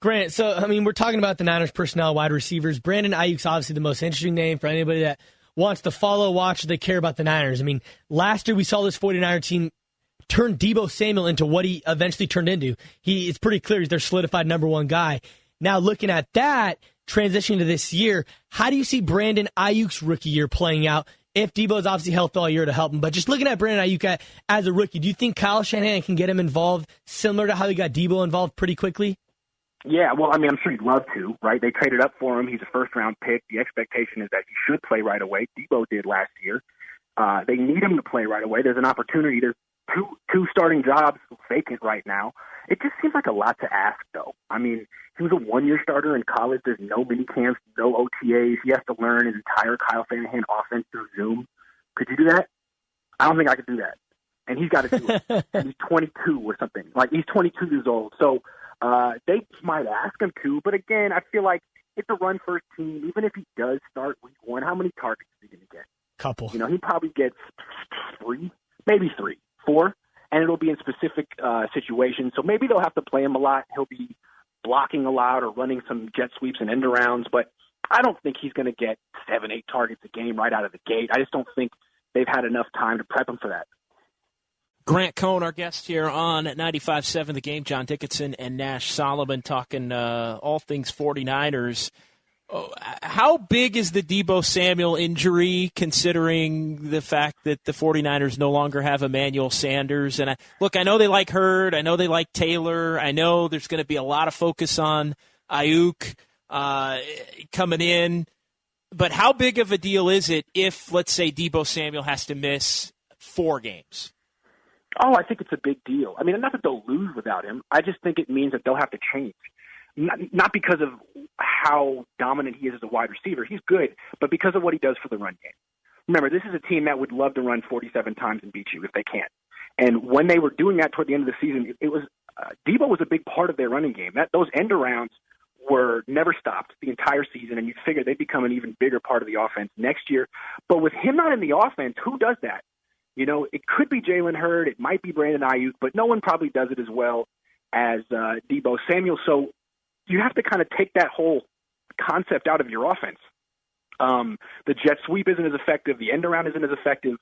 Grant, so, I mean, we're talking about the Niners personnel, wide receivers. Brandon Aiyuk's obviously the most interesting name for anybody that wants to follow, watch, they care about the Niners. I mean, last year we saw this 49er team turn Deebo Samuel into what he eventually turned into. It's pretty clear he's their solidified number one guy. Now, looking at that, transitioning to this year, how do you see Brandon Aiyuk's rookie year playing out? If Deebo's obviously healthy all year to help him, but just looking at Brandon Aiyuk as a rookie, do you think Kyle Shanahan can get him involved similar to how he got Deebo involved pretty quickly? Yeah, well, I mean, I'm sure he'd love to, right? They traded up for him. He's a first-round pick. The expectation is that he should play right away. Deebo did last year. They need him to play right away. There's an opportunity. There's two starting jobs vacant right now. It just seems like a lot to ask, though. I mean, he was a one-year starter in college. There's no mini camps, no OTAs. He has to learn his entire Kyle Shanahan offense through Zoom. Could you do that? I don't think I could do that. And he's got to do it. And he's 22 or something. Like, he's 22 years old. So they might ask him to. But, again, I feel like it's a run-first team. Even if he does start week one, how many targets is he going to get? Couple. You know, he probably gets 3, maybe 3, 4. And it'll be in specific situations. So maybe they'll have to play him a lot. He'll be blocking a lot or running some jet sweeps and end arounds. But I don't think he's going to get 7, 8 targets a game right out of the gate. I just don't think they've had enough time to prep him for that. Grant Cohn, our guest here on 95.7 The Game. John Dickinson and Nash Solliman talking all things 49ers. How big is the Deebo Samuel injury, considering the fact that the 49ers no longer have Emmanuel Sanders? And I know they like Hurd. I know they like Taylor. I know there's going to be a lot of focus on Aiyuk coming in. But how big of a deal is it if, let's say, Deebo Samuel has to miss 4 games? Oh, I think it's a big deal. I mean, not that they'll lose without him. I just think it means that they'll have to change. Not because of how dominant he is as a wide receiver. He's good, but because of what he does for the run game. Remember, this is a team that would love to run 47 times and beat you if they can. And when they were doing that toward the end of the season, it was Deebo was a big part of their running game. Those end arounds were never stopped the entire season, and you'd figure they'd become an even bigger part of the offense next year. But with him not in the offense, who does that? You know, it could be Jalen Hurd, it might be Brandon Aiyuk, but no one probably does it as well as Deebo Samuel. So you have to kind of take that whole concept out of your offense. The jet sweep isn't as effective. The end around isn't as effective.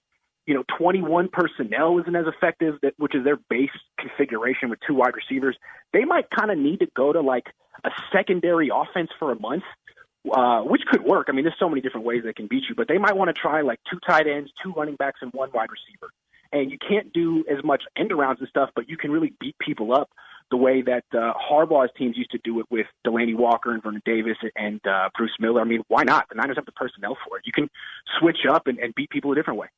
21 personnel isn't as effective, which is their base configuration with 2 wide receivers. They might kind of need to go to like a secondary offense for a month, which could work. I mean, there's so many different ways they can beat you, but they might want to try like 2 tight ends, 2 running backs, and 1 wide receiver. And you can't do as much end arounds and stuff, but you can really beat people up the way that Harbaugh's teams used to do it with Delaney Walker and Vernon Davis and Bruce Miller. I mean, why not? The Niners have the personnel for it. You can switch up and beat people a different way.